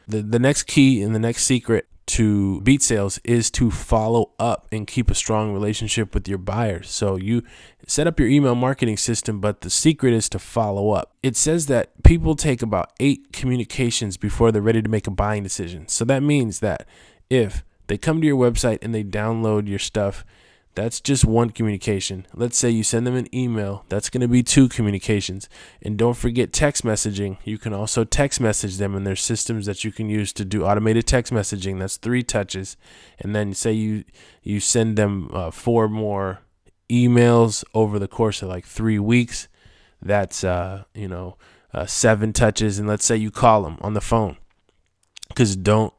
The next key and the next secret to beat sales is to follow up and keep a strong relationship with your buyers. So you set up your email marketing system, but the secret is to follow up. It says that people take about 8 communications before they're ready to make a buying decision. So that means that if they come to your website and they download your stuff, that's just 1 communication. Let's say you send them an email, that's going to be 2 communications. And don't forget text messaging. You can also text message them, and there's systems that you can use to do automated text messaging. That's 3 touches. And then say you send them 4 more emails over the course of like 3 weeks. That's 7 touches. And let's say you call them on the phone, because don't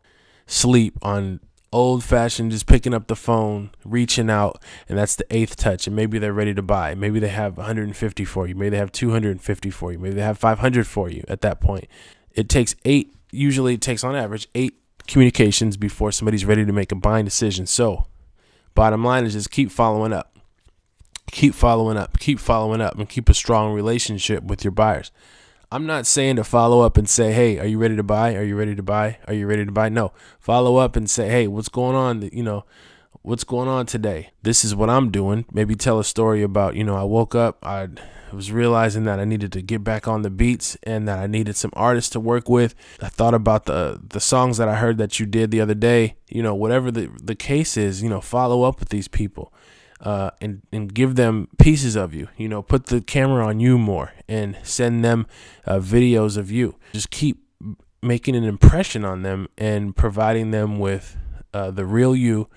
sleep on old-fashioned just picking up the phone, reaching out, and that's the 8th touch. And maybe they're ready to buy. Maybe they have 150 for you. Maybe they have 250 for you. Maybe they have 500 for you at that point. It takes 8, usually it takes on average 8 communications before somebody's ready to make a buying decision. So bottom line is just keep following up. Keep following up, keep following up, and keep a strong relationship with your buyers. I'm not saying to follow up and say, hey, are you ready to buy? Are you ready to buy? Are you ready to buy? No, follow up and say, hey, what's going on? What's going on today? This is what I'm doing. Maybe tell a story about, I woke up, I was realizing that I needed to get back on the beats and that I needed some artists to work with. I thought about the songs that I heard that you did the other day. Whatever the case is, follow up with these people. And give them pieces of you, put the camera on you more and send them videos of you. Just keep making an impression on them and providing them with the real you,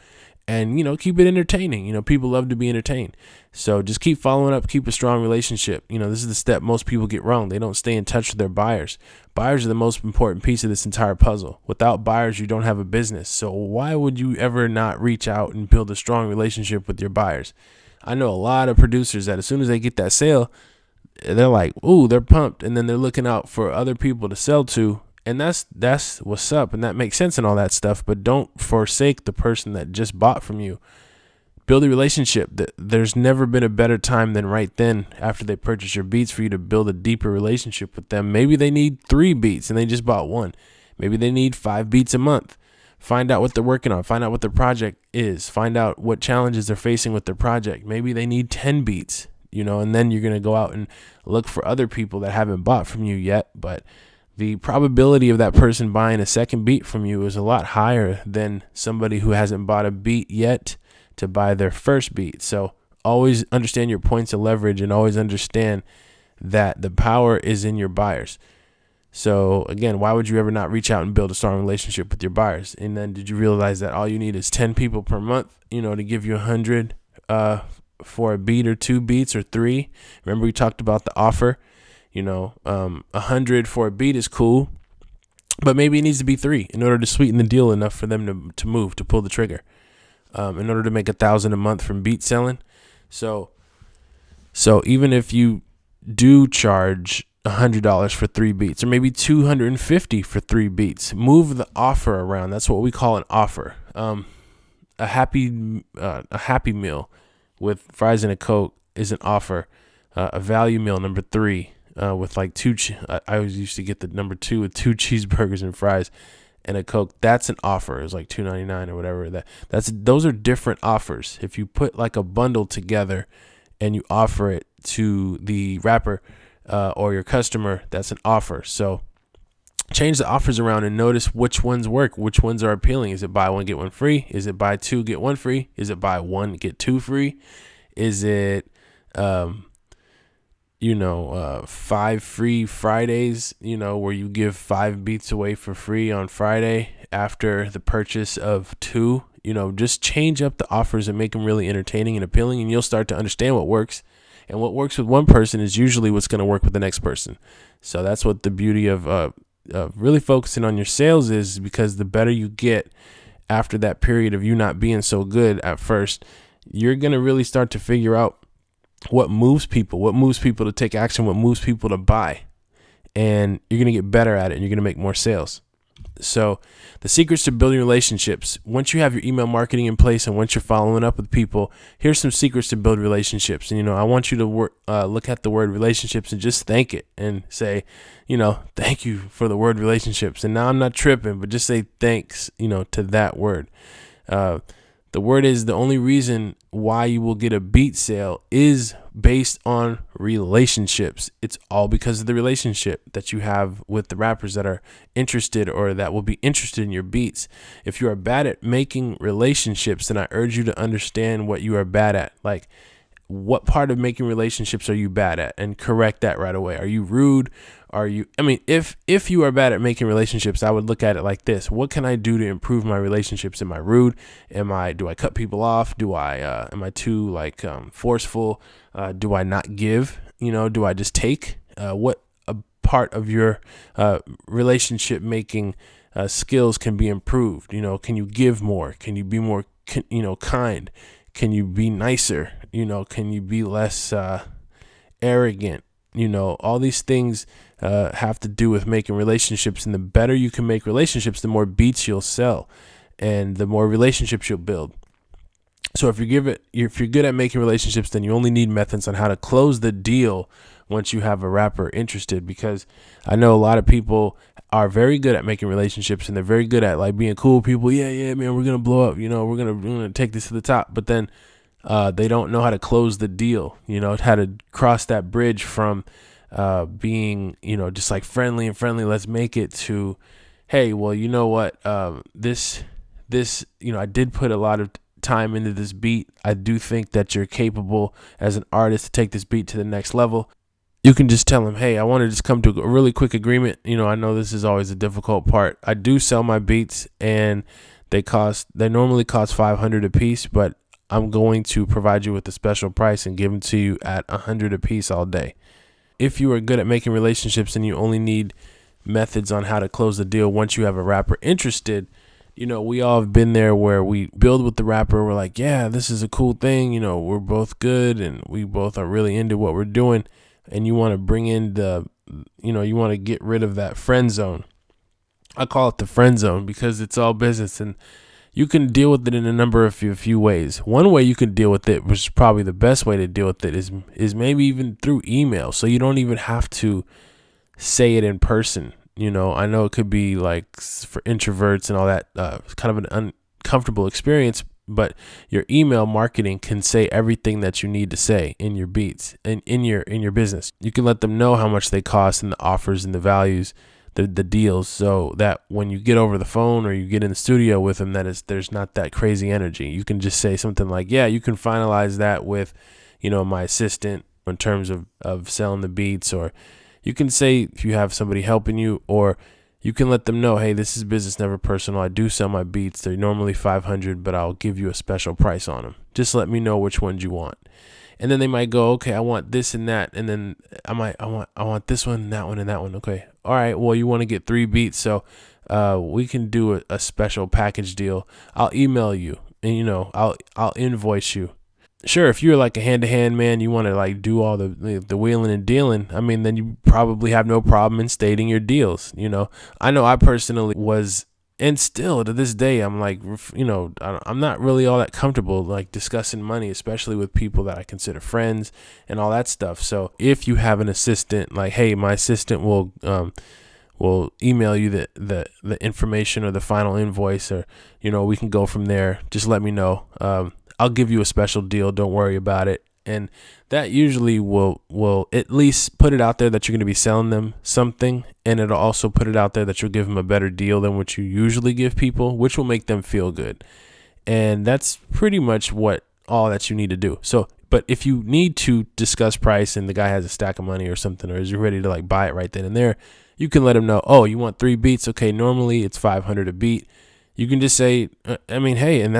and, keep it entertaining. People love to be entertained. So just keep following up, keep a strong relationship. This is the step most people get wrong. They don't stay in touch with their buyers. Buyers are the most important piece of this entire puzzle. Without buyers, you don't have a business. So why would you ever not reach out and build a strong relationship with your buyers? I know a lot of producers that as soon as they get that sale, they're like, ooh, they're pumped. And then they're looking out for other people to sell to. And that's what's up. And that makes sense and all that stuff. But don't forsake the person that just bought from you. Build a relationship. There's never been a better time than right then after they purchase your beats for you to build a deeper relationship with them. Maybe they need 3 beats and they just bought 1. Maybe they need 5 beats a month. Find out what they're working on. Find out what their project is. Find out what challenges they're facing with their project. Maybe they need 10 beats, and then you're going to go out and look for other people that haven't bought from you yet. But the probability of that person buying a second beat from you is a lot higher than somebody who hasn't bought a beat yet to buy their first beat. So always understand your points of leverage and always understand that the power is in your buyers. So again, why would you ever not reach out and build a strong relationship with your buyers? And then did you realize that all you need is 10 people per month, to give you 100 for a beat or 2 beats or 3? Remember we talked about the offer, 100 for a beat is cool, but maybe it needs to be 3 in order to sweeten the deal enough for them to move, to pull the trigger. In order to make $1,000 a month from beat selling. So even if you do charge $100 for 3 beats, or maybe $250 for 3 beats, move the offer around. That's what we call an offer. A happy meal with fries and a Coke is an offer. A value meal number 3 with like 2. I always used to get the number 2 with 2 cheeseburgers and fries and a Coke. That's an offer. It was like $2.99 or whatever. Those are different offers. If you put like a bundle together and you offer it to the rapper or your customer, that's an offer. So change the offers around and notice which ones work, which ones are appealing. Is it buy 1 get 1 free? Is it buy 2 get 1 free? Is it buy 1 get 2 free? Is it 5 free Fridays, where you give 5 beats away for free on Friday after the purchase of 2? Just change up the offers and make them really entertaining and appealing, and you'll start to understand what works. And what works with one person is usually what's going to work with the next person. So that's what the beauty of really focusing on your sales is, because the better you get after that period of you not being so good at first, you're going to really start to figure out what moves people to take action, what moves people to buy. And you're going to get better at it and you're going to make more sales. So the secrets to building relationships. Once you have your email marketing in place and once you're following up with people, here's some secrets to build relationships. And, I want you to look at the word relationships and just thank it and say, thank you for the word relationships. And now I'm not tripping, but just say thanks, to that word. The word is the only reason why you will get a beat sale is based on relationships. It's all because of the relationship that you have with the rappers that are interested or that will be interested in your beats. If you are bad at making relationships, then I urge you to understand what you are bad at. Like, what part of making relationships are you bad at, and correct that right away. Are you rude? If you are bad at making relationships, I would look at it like this: what can I do to improve my relationships? Am I rude? Do I cut people off? Am I too forceful? Do I not give? Do I just take? What a part of your relationship making skills can be improved? Can you give more? Can you be more kind? Can you be nicer? Can you be less arrogant? All these things have to do with making relationships. And the better you can make relationships, the more beats you'll sell and the more relationships you'll build. So if you're good at making relationships, then you only need methods on how to close the deal once you have a rapper interested, because I know a lot of people are very good at making relationships and they're very good at being cool people. Yeah, man, we're going to blow up, we're going to take this to the top. But then they don't know how to close the deal, how to cross that bridge from being, just like friendly, let's make it, to, hey, well, you know what, this, I did put a lot of time into this beat. I do think that you're capable as an artist to take this beat to the next level. You can just tell them, hey, I want to just come to a really quick agreement. I know this is always a difficult part. I do sell my beats and they normally cost $500 a piece, but I'm going to provide you with a special price and give them to you at $100 a piece all day. If you are good at making relationships and you only need methods on how to close the deal once you have a rapper interested, we all have been there where we build with the rapper. We're like, yeah, this is a cool thing. We're both good and we both are really into what we're doing. And you want to bring in you want to get rid of that friend zone. I call it the friend zone because it's all business, and you can deal with it in a few ways. One way you can deal with it, which is probably the best way to deal with it, is maybe even through email. So you don't even have to say it in person. I know it could be like for introverts and all that, kind of an uncomfortable experience, but your email marketing can say everything that you need to say in your beats and in your business. You can let them know how much they cost and the offers and the values, the deals, so that when you get over the phone or you get in the studio with them, there's not that crazy energy. You can just say something like, yeah, you can finalize that with, my assistant in terms of selling the beats, or you can say if you have somebody helping you, or you can let them know, hey, this is business, never personal. I do sell my beats. They're normally $500, but I'll give you a special price on them. Just let me know which ones you want. And then they might go, okay, I want this and that. And then I want this one, that one, and that one. Okay. All right. Well, you want to get 3 beats. So we can do a special package deal. I'll email you and, I'll invoice you. Sure, if you're like a hand-to-hand man, you want to do all the wheeling and dealing, then you probably have no problem in stating your deals. I know I personally was, and still to this day, I'm like, I'm not really all that comfortable discussing money, especially with people that I consider friends and all that stuff. So if you have an assistant, hey, my assistant will email you the information or the final invoice, or we can go from there. Just let me know. I'll give you a special deal. Don't worry about it. And that usually will at least put it out there that you're going to be selling them something. And it'll also put it out there that you'll give them a better deal than what you usually give people, which will make them feel good. And that's pretty much all that you need to do. So, but if you need to discuss price and the guy has a stack of money or something, or is ready to buy it right then and there, you can let him know, oh, you want 3 beats? Okay. Normally it's $500 a beat. You can just say, hey, and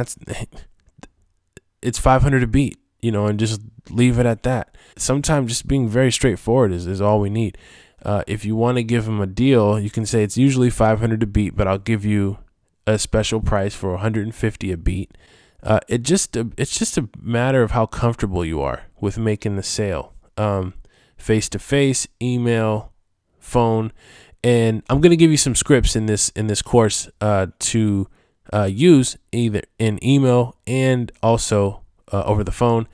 it's $500 a beat, and just leave it at that. Sometimes just being very straightforward is all we need. If you want to give them a deal, you can say it's usually $500 a beat, but I'll give you a special price for $150 a beat. It's just a matter of how comfortable you are with making the sale. Face to face, email, phone, And I'm going to give you some scripts in this course to use either in email and also over the phone,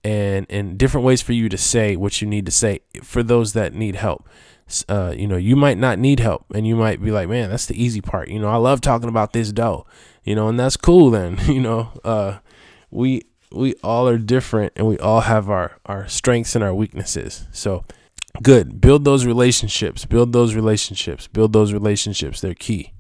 and different ways for you to say what you need to say for those that need help. You might not need help, and you might be like, man, that's the easy part. I love talking about this dough, and that's cool then. We all are different, and we all have our strengths and our weaknesses. So good. Build those relationships. They're key.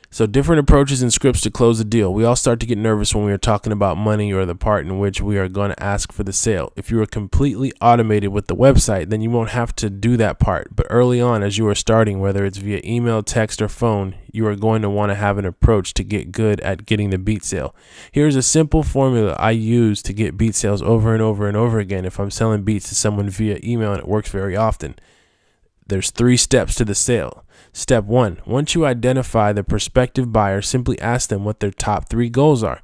So different approaches and scripts to close a deal. We all start to get nervous when we are talking about money or the part in which we are going to ask for the sale. If you are completely automated with the website, then you won't have to do that part. But early on, as you are starting, whether it's via email, text, or phone, you are going to want to have an approach to get good at getting the beat sale. Here's a simple formula I use to get beat sales over and over and over again if I'm selling beats to someone via email, and it works very often. There's 3 steps to the sale. Step 1, once you identify the prospective buyer, simply ask them what their top 3 goals are.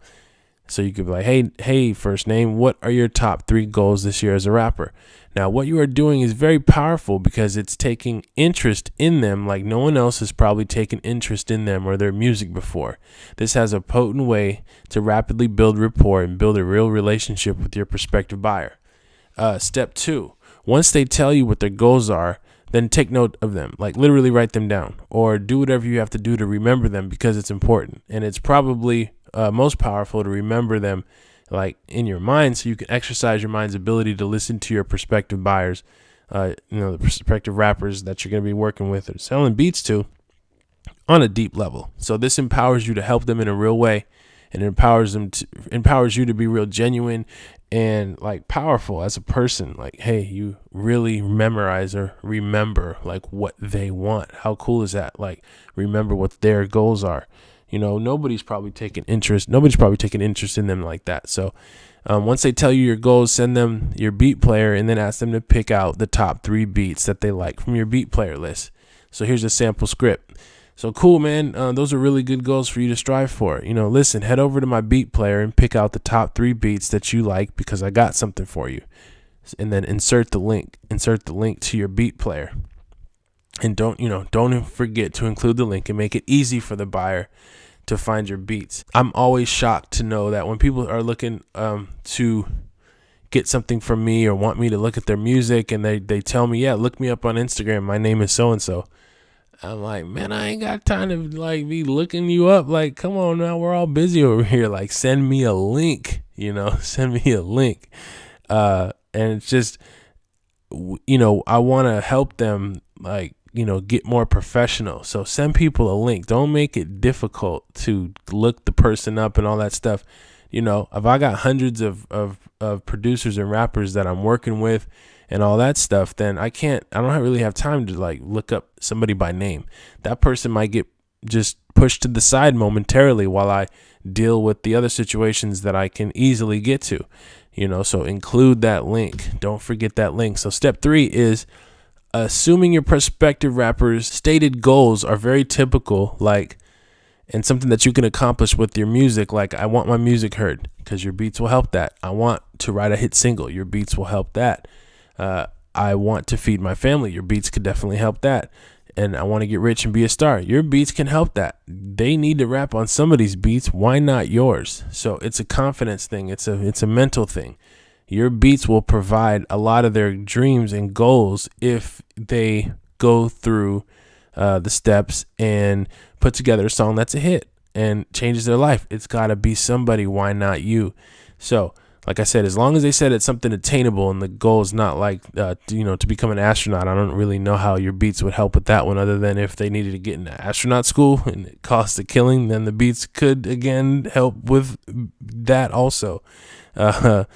So you could be like, hey, first name, what are your top 3 goals this year as a rapper? Now, what you are doing is very powerful because it's taking interest in them like no one else has probably taken interest in them or their music before. This has a potent way to rapidly build rapport and build a real relationship with your prospective buyer. Step 2, once they tell you what their goals are, then take note of them, like literally write them down, or do whatever you have to do to remember them because it's important. And it's probably most powerful to remember them like in your mind, so you can exercise your mind's ability to listen to your prospective buyers, the prospective rappers that you're going to be working with or selling beats to on a deep level. So this empowers you to help them in a real way, and it empowers you to be real genuine and like powerful as a person. Like, hey, you really memorize or remember like what they want. How cool is that? Like, remember what their goals are. Nobody's probably taking interest in them like that. So once they tell you your goals, send them your beat player and then ask them to pick out the top 3 beats that they like from your beat player list. So here's a sample script. So cool, man. Those are really good goals for you to strive for. Listen, head over to my beat player and pick out the top 3 beats that you like because I got something for you. And then insert the link to your beat player. And don't forget to include the link and make it easy for the buyer to find your beats. I'm always shocked to know that when people are looking to get something from me or want me to look at their music and they tell me, yeah, look me up on Instagram. My name is so-and-so. I'm like, man, I ain't got time to like be looking you up. Like, come on now, we're all busy over here. Like, send me a link, send me a link. And it's just, I want to help them like, get more professional. So send people a link. Don't make it difficult to look the person up and all that stuff. If I got hundreds of producers and rappers that I'm working with and all that stuff, then I don't really have time to like look up somebody by name. That person might get just pushed to the side momentarily while I deal with the other situations that I can easily get to, so include that link. Don't forget that link. So step 3 is assuming your prospective rappers' stated goals are very typical, and something that you can accomplish with your music. Like, I want my music heard, because your beats will help that. I want to write a hit single. Your beats will help that. I want to feed my family. Your beats could definitely help that. And I want to get rich and be a star. Your beats can help that. They need to rap on somebody's beats. Why not yours? So it's a confidence thing. It's a mental thing. Your beats will provide a lot of their dreams and goals if they go through the steps and put together a song that's a hit and changes their life. It's got to be somebody. Why not you? So, like I said, as long as they said it's something attainable and the goal is not like, to become an astronaut, I don't really know how your beats would help with that one, other than if they needed to get into astronaut school and it costs a killing, then the beats could, again, help with that also. That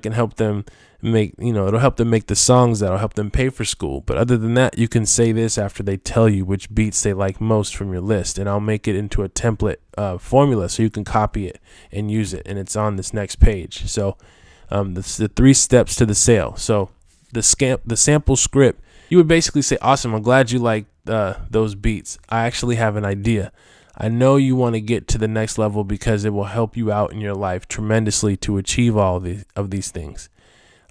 can help them it'll help them make the songs that'll help them pay for school. But other than that, you can say this after they tell you which beats they like most from your list, and I'll make it into a template formula so you can copy it and use it, and it's on this next page. So that's the 3 steps to the sale. So the sample script, you would basically say, awesome, I'm glad you like those beats. I actually have an idea. I know you want to get to the next level because it will help you out in your life tremendously to achieve all of these things.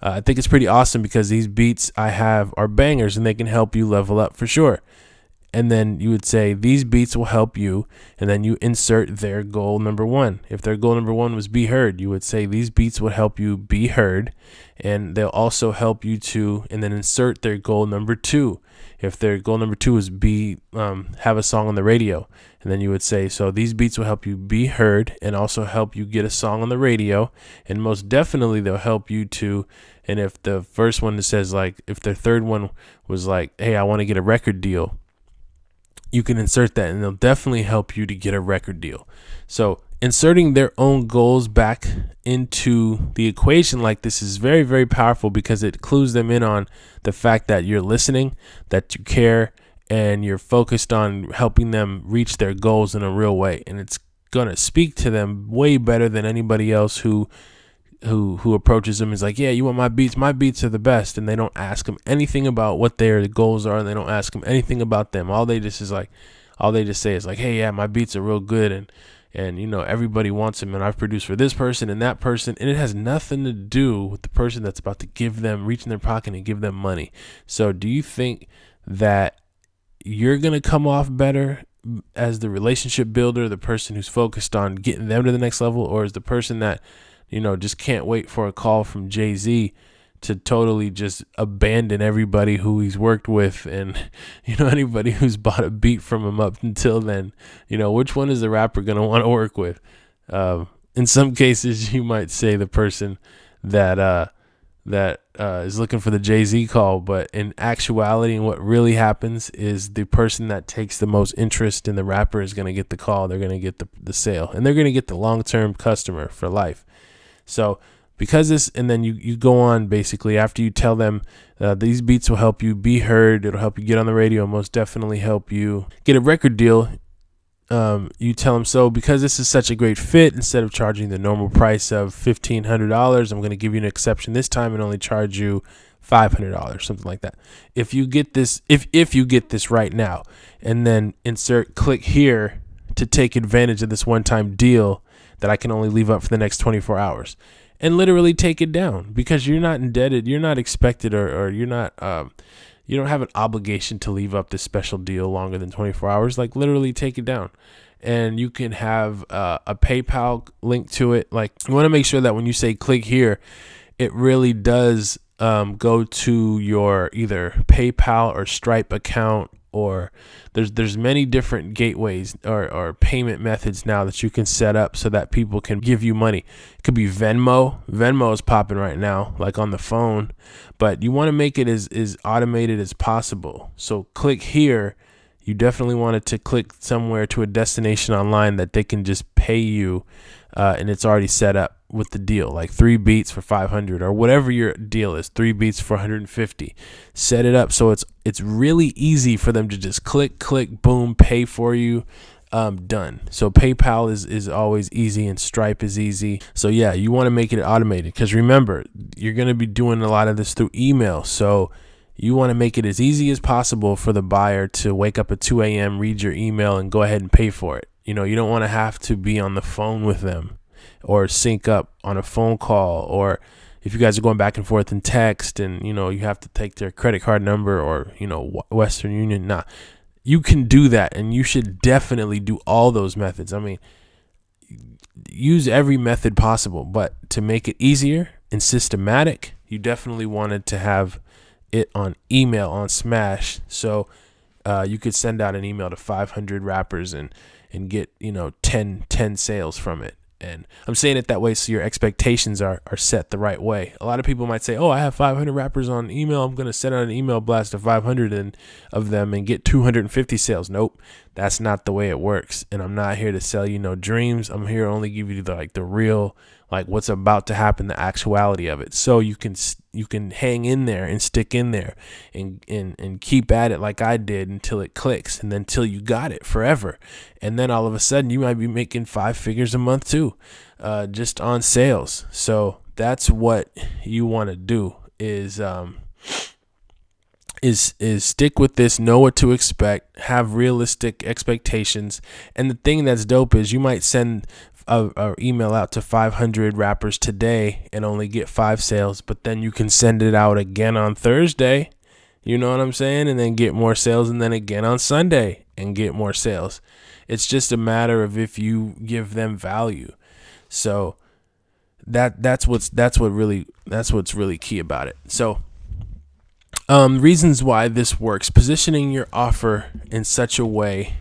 I think it's pretty awesome because these beats I have are bangers and they can help you level up for sure. And then you would say these beats will help you, and then you insert their goal number one. If their goal number one was be heard, you would say these beats would help you be heard, and they'll also help you to, and then insert their goal number two. If their goal number two is have a song on the radio, and then you would say, so these beats will help you be heard and also help you get a song on the radio, and most definitely they'll help you to. And if the first one says like, if the third one was like, hey, I want to get a record deal, you can insert that and they'll definitely help you to get a record deal. So inserting their own goals back into the equation like this is very, very powerful because it clues them in on the fact that you're listening, that you care, and you're focused on helping them reach their goals in a real way. And it's going to speak to them way better than anybody else who approaches them is like, yeah, you want my beats are the best, and they don't ask them anything about what their goals are, and they don't ask them anything about them. All they just say is like, hey, yeah, my beats are real good, and you know, everybody wants them, and I've produced for this person and that person, and it has nothing to do with the person that's about to reach in their pocket and give them money. So do you think that you're gonna come off better as the relationship builder, the person who's focused on getting them to the next level, or is the person that, you know, just can't wait for a call from Jay-Z to totally just abandon everybody who he's worked with and, you know, anybody who's bought a beat from him up until then? You know, which one is the rapper going to want to work with? In some cases, you might say the person that is looking for the Jay-Z call, but in actuality, and what really happens is the person that takes the most interest in the rapper is going to get the call. They're going to get the sale, and they're going to get the long-term customer for life. So because this, and then you go on basically after you tell them these beats will help you be heard, it'll help you get on the radio, most definitely help you get a record deal. You tell them, so because this is such a great fit, instead of charging the normal price of $1,500, I'm going to give you an exception this time and only charge you $500, something like that. If you get this, if you get this right now, and then click here to take advantage of this one-time deal that I can only leave up for the next 24 hours, and literally take it down, because you're not indebted, you're not expected, or you're not, you don't have an obligation to leave up this special deal longer than 24 hours. Like, literally take it down. And you can have a PayPal link to it. Like, you want to make sure that when you say click here, it really does go to your either PayPal or Stripe account, or there's many different gateways or payment methods now that you can set up so that people can give you money. It could be Venmo. Venmo is popping right now, like on the phone, but you want to make it as automated as possible. So click here. You definitely want it to click somewhere to a destination online that they can just pay you, and it's already set up with the deal, like 3 beats for $500 or whatever your deal is, 3 beats for $150. Set it up so it's really easy for them to just click, boom, pay for you, done. So PayPal is always easy, and Stripe is easy. So yeah, you want to make it automated, because remember, you're going to be doing a lot of this through email. So you want to make it as easy as possible for the buyer to wake up at 2 a.m., read your email, and go ahead and pay for it. You know, you don't want to have to be on the phone with them or sync up on a phone call, or if you guys are going back and forth in text and, you know, you have to take their credit card number or, you know, Western Union. Nah, you can do that, and you should definitely do all those methods. I mean, use every method possible, but to make it easier and systematic, you definitely wanted to have it on email on Smash. So you could send out an email to 500 rappers and get, you know, 10 sales from it. And I'm saying it that way so your expectations are set the right way. A lot of people might say, oh, I have 500 rappers on email, I'm going to send out an email blast to 500 of them and get 250 sales. Nope, that's not the way it works. And I'm not here to sell you no dreams. I'm here to only give you the real, like, what's about to happen, the actuality of it. So you can hang in there and stick in there and keep at it like I did until it clicks, and then until you got it forever. And then all of a sudden you might be making 5 figures a month too, just on sales. So that's what you want to do is stick with this, know what to expect, have realistic expectations. And the thing that's dope is you might send a email out to 500 rappers today and only get 5 sales, but then you can send it out again on Thursday, you know what I'm saying, and then get more sales, and then again on Sunday and get more sales. It's just a matter of if you give them value. So that's what's really key about it. So reasons why this works: positioning your offer in such a way.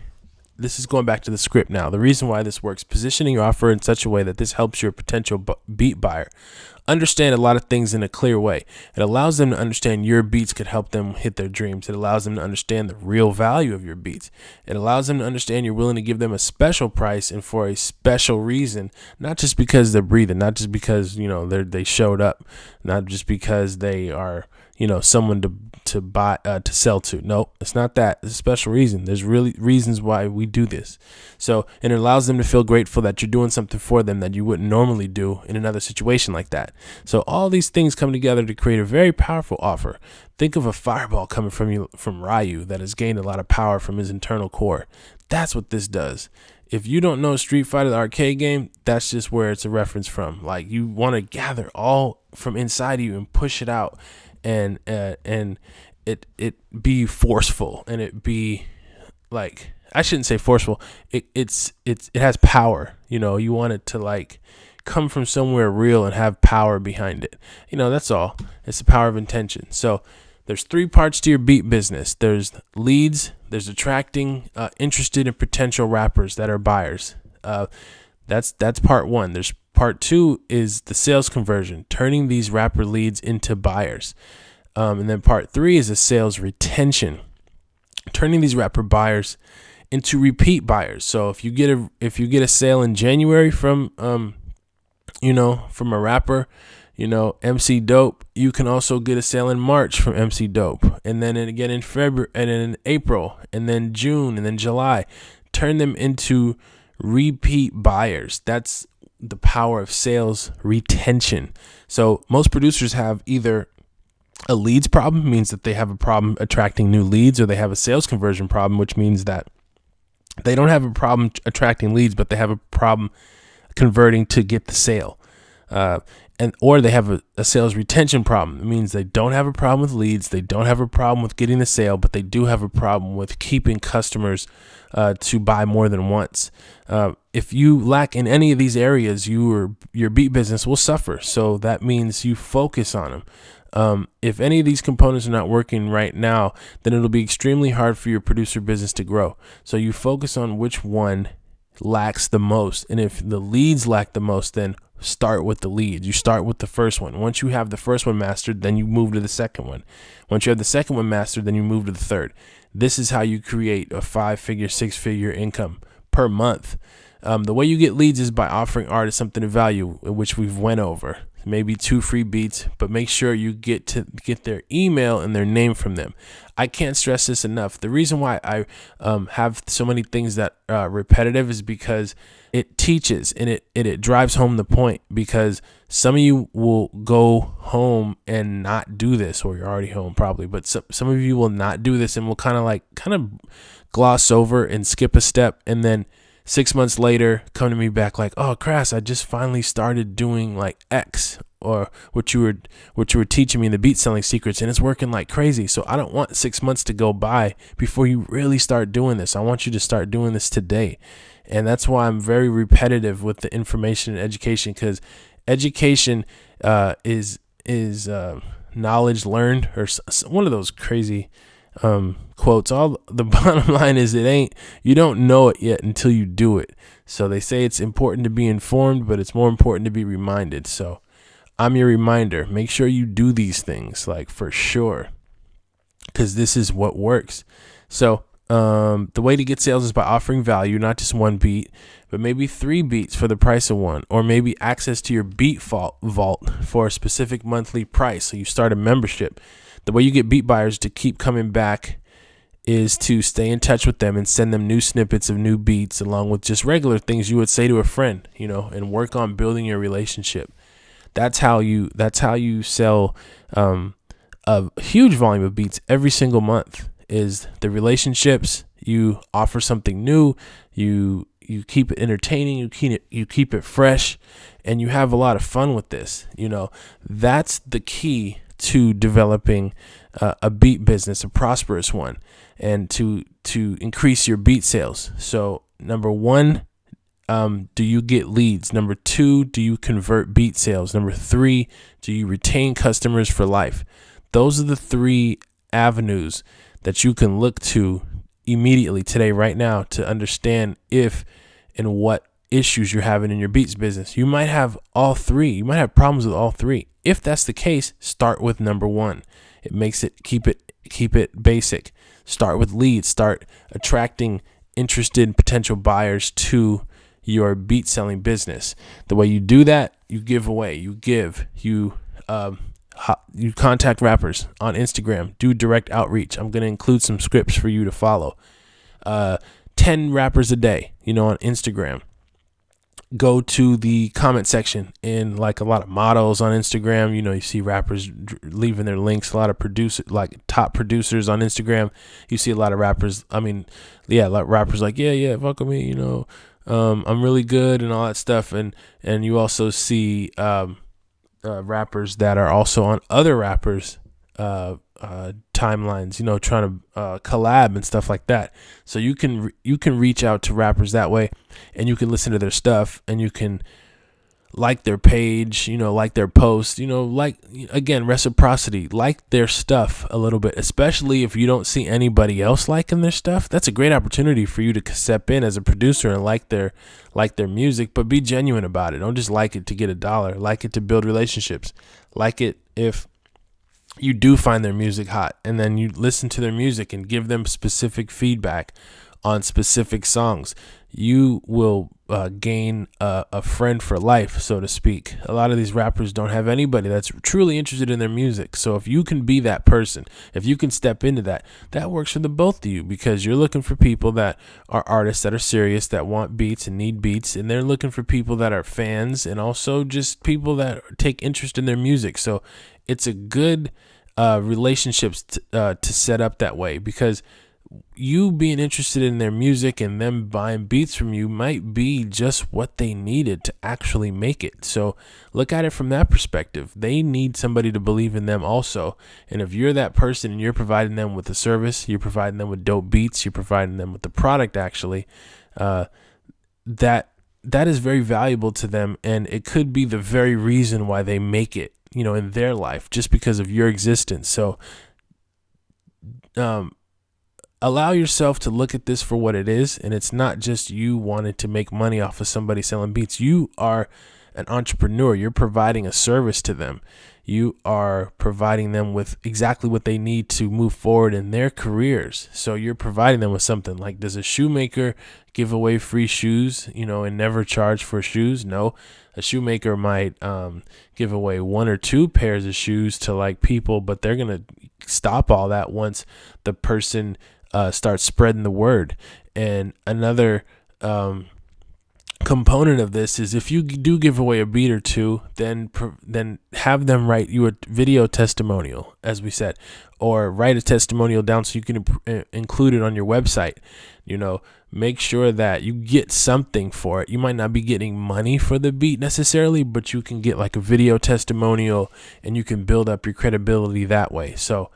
This is going back to the script now. The reason why this works: positioning your offer in such a way that this helps your potential beat buyer understand a lot of things in a clear way. It allows them to understand your beats could help them hit their dreams. It allows them to understand the real value of your beats. It allows them to understand you're willing to give them a special price and for a special reason, not just because they're breathing, not just because, you know, they showed up, not just because they are, you know, someone to buy, to sell to. No, it's not that. It's a special reason. There's really reasons why we do this. So, and it allows them to feel grateful that you're doing something for them that you wouldn't normally do in another situation like that. So all these things come together to create a very powerful offer. Think of a fireball coming from Ryu that has gained a lot of power from his internal core. That's what this does. If you don't know Street Fighter, the arcade game, that's just where it's a reference from. Like, you want to gather all from inside of you and push it out, and it be forceful, and it be like, I shouldn't say forceful. It has power. You know, you want it to like come from somewhere real and have power behind it. You know, that's all. It's the power of intention. So there's 3 parts to your beat business. There's leads. There's attracting interested and potential rappers that are buyers. That's part 1. There's part 2 is the sales conversion, turning these rapper leads into buyers. And then part 3 is the sales retention, turning these rapper buyers into repeat buyers. So if you get a sale in January from from a rapper, MC Dope, you can also get a sale in March from MC Dope, and then again in February, and then in April, and then June, and then July. Turn them into repeat buyers. That's the power of sales retention. So most producers have either a leads problem, means that they have a problem attracting new leads, or they have a sales conversion problem, which means that they don't have a problem attracting leads, but they have a problem converting to get the sale. Or they have a sales retention problem. It means they don't have a problem with leads, they don't have a problem with getting the sale, but they do have a problem with keeping customers to buy more than once. If you lack in any of these areas, your beat business will suffer. So that means you focus on them. If any of these components are not working right now, then it'll be extremely hard for your producer business to grow. So you focus on which one lacks the most. And if the leads lack the most, then start with the leads. You start with the first one. Once you have the first one mastered, then you move to the second one. Once you have the second one mastered, then you move to the third. This is how you create a 5-figure, 6-figure income per month. The way you get leads is by offering artists something of value, which we've went over. Maybe 2 free beats, but make sure you get their email and their name from them. I can't stress this enough. The reason why I have so many things that are repetitive is because it teaches, and it drives home the point, because some of you will go home and not do this, or you're already home probably, but some of you will not do this and will kind of gloss over and skip a step, and then 6 months later come to me back like, oh, Crass, I just finally started doing like X, or what you were teaching me in the beat selling secrets, and it's working like crazy. So I don't want 6 months to go by before you really start doing this. I want you to start doing this today. And that's why I'm very repetitive with the information and education, because education is knowledge learned, or one of those crazy quotes. All the bottom line is, you don't know it yet until you do it. So they say it's important to be informed, but it's more important to be reminded. So I'm your reminder. Make sure you do these things, like, for sure, because this is what works. So the way to get sales is by offering value, not just 1 beat, but maybe 3 beats for the price of 1, or maybe access to your beat vault for a specific monthly price. So you start a membership. The way you get beat buyers to keep coming back is to stay in touch with them and send them new snippets of new beats, along with just regular things you would say to a friend, and work on building your relationship. That's how you sell a huge volume of beats every single month, is the relationships. You offer something new, you you keep it entertaining, you keep it fresh, and you have a lot of fun with this. That's the key to developing a beat business, a prosperous one, and to increase your beat sales. So number one, do you get leads? Number two, do you convert beat sales? Number three, do you retain customers for life? Those are the three avenues that you can look to immediately today, right now, to understand if and what issues you're having in your beats business. You might have all three. You might have problems with all three. If that's the case, start with number one. It makes it keep it basic. Start with leads. Start attracting interested potential buyers to your beat selling business. The way you do that, you give away, you contact rappers on Instagram, do direct outreach. I'm going to include some scripts for you to follow. 10 rappers a day, on Instagram. Go to the comment section in like a lot of models on Instagram. You see rappers leaving their links, a lot of top producers on Instagram. You see a lot of rappers. Rappers like, yeah, fuck with me, I'm really good and all that stuff. And you also see rappers that are also on other rappers' timelines, trying to collab and stuff like that. So you can reach out to rappers that way, and you can listen to their stuff, and you can like their page, like their post, again, reciprocity, like their stuff a little bit, especially if you don't see anybody else liking their stuff. That's a great opportunity for you to step in as a producer and like their music, but be genuine about it. Don't just like it to get $1. Like it to build relationships. Like it if you do find their music hot, and then you listen to their music and give them specific feedback on specific songs. You will gain a friend for life, so to speak. A lot of these rappers don't have anybody that's truly interested in their music. So if you can be that person, if you can step into that works for the both of you, because you're looking for people that are artists that are serious, that want beats and need beats, and they're looking for people that are fans and also just people that take interest in their music. So it's a good relationships to set up that way, because you being interested in their music and them buying beats from you might be just what they needed to actually make it. So look at it from that perspective. They need somebody to believe in them also. And if you're that person and you're providing them with a service, you're providing them with dope beats, you're providing them with the product, actually, that is very valuable to them. And it could be the very reason why they make it, in their life, just because of your existence. So, allow yourself to look at this for what it is, and it's not just you wanting to make money off of somebody selling beats. You are an entrepreneur. You're providing a service to them. You are providing them with exactly what they need to move forward in their careers. So you're providing them with something. Like, does a shoemaker give away free shoes, and never charge for shoes? No. A shoemaker might give away 1 or 2 pairs of shoes to like people, but they're going to stop all that once the person start spreading the word. And another component of this is, if you do give away a beat or two, then have them write you a video testimonial, as we said, or write a testimonial down so you can include it on your website. Make sure that you get something for it. You might not be getting money for the beat necessarily, but you can get like a video testimonial, and you can build up your credibility that way. So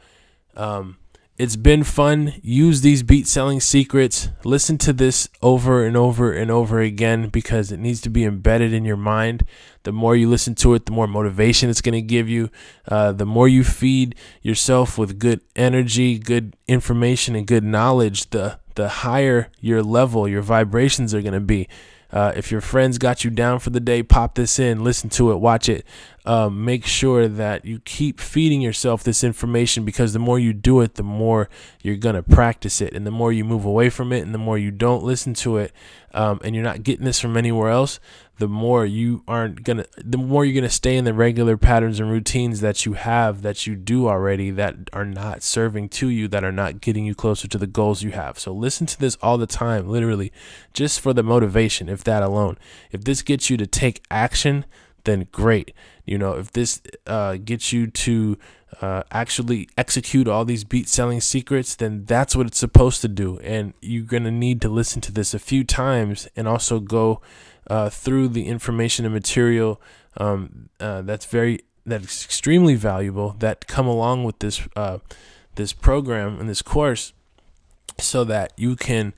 it's been fun. Use these beat selling secrets. Listen to this over and over and over again, because it needs to be embedded in your mind. The more you listen to it, the more motivation it's going to give you. The more you feed yourself with good energy, good information, and good knowledge, the higher your level, your vibrations are going to be. If your friends got you down for the day, pop this in, listen to it, watch it. Make sure that you keep feeding yourself this information, because the more you do it, the more you're going to practice it. And the more you move away from it, and the more you don't listen to it, and you're not getting this from anywhere else, the more you're going to stay in the regular patterns and routines that you have, that you do already, that are not serving to you, that are not getting you closer to the goals you have. So listen to this all the time, literally, just for the motivation, if that alone. If this gets you to take action, then great. If this gets you to actually execute all these beat selling secrets, then that's what it's supposed to do. And you're going to need to listen to this a few times and also go through the information and material that's extremely valuable that come along with this program and this course, so that you can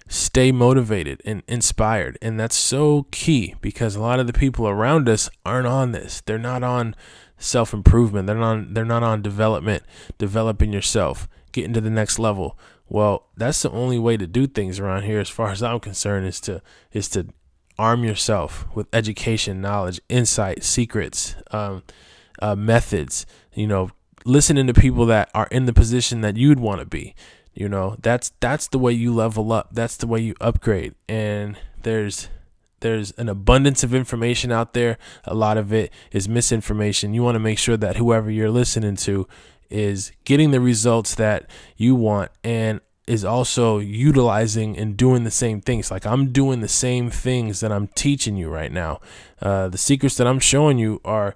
stay motivated and inspired. And that's so key, because a lot of the people around us aren't on this. They're not on self-improvement. They're not on development, developing yourself, getting to the next level. Well, that's the only way to do things around here, as far as I'm concerned, is to arm yourself with education, knowledge, insight, secrets, methods. Listening to people that are in the position that you'd want to be. That's the way you level up. That's the way you upgrade. And there's an abundance of information out there. A lot of it is misinformation. You want to make sure that whoever you're listening to is getting the results that you want, and is also utilizing and doing the same things. Like, I'm doing the same things that I'm teaching you right now. The secrets that I'm showing you are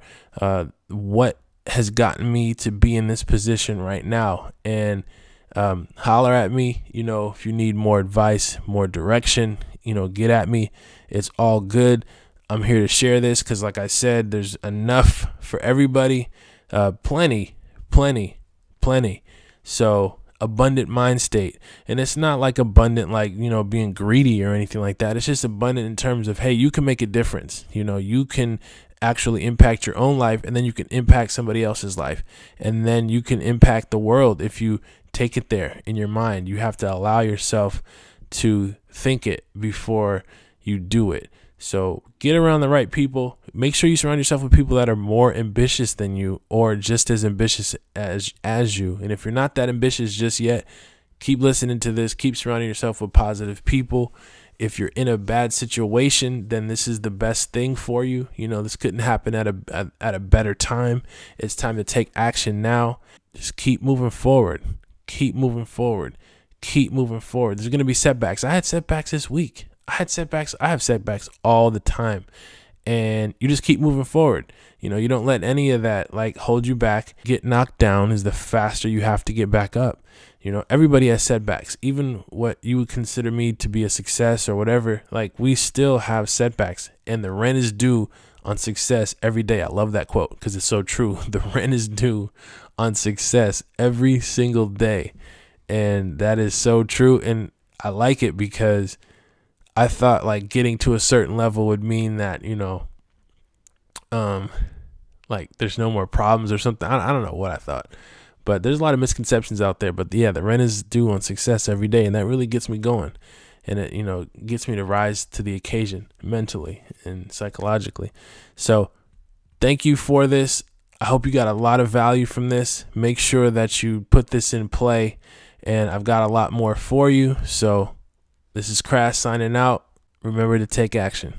what has gotten me to be in this position right now. And holler at me, if you need more advice, more direction, get at me. It's all good. I'm here to share this because, like I said, there's enough for everybody. Plenty. So, abundant mind state. And it's not like abundant, like, being greedy or anything like that. It's just abundant in terms of, hey, you can make a difference. You can actually impact your own life, and then you can impact somebody else's life. And then you can impact the world if you take it there in your mind. You have to allow yourself to think it before you do it. So get around the right people. Make sure you surround yourself with people that are more ambitious than you, or just as ambitious as you. And if you're not that ambitious just yet, keep listening to this. Keep surrounding yourself with positive people. If you're in a bad situation, then this is the best thing for you. This couldn't happen at a better time. It's time to take action now. Just keep moving forward. Keep moving forward. There's going to be setbacks. I had setbacks this week. I have setbacks all the time. And you just keep moving forward. You don't let any of that hold you back. Get knocked down is the faster you have to get back up. Everybody has setbacks. Even what you would consider me to be a success or whatever, we still have setbacks. And the rent is due on success every day. I love that quote because it's so true. The rent is due on success every single day. And that is so true. And I like it because I thought getting to a certain level would mean that, there's no more problems or something. I don't know what I thought, but there's a lot of misconceptions out there. But yeah, the rent is due on success every day. And that really gets me going. And it, gets me to rise to the occasion mentally and psychologically. So thank you for this. I hope you got a lot of value from this. Make sure that you put this in play, and I've got a lot more for you. So this is Crash signing out. Remember to take action.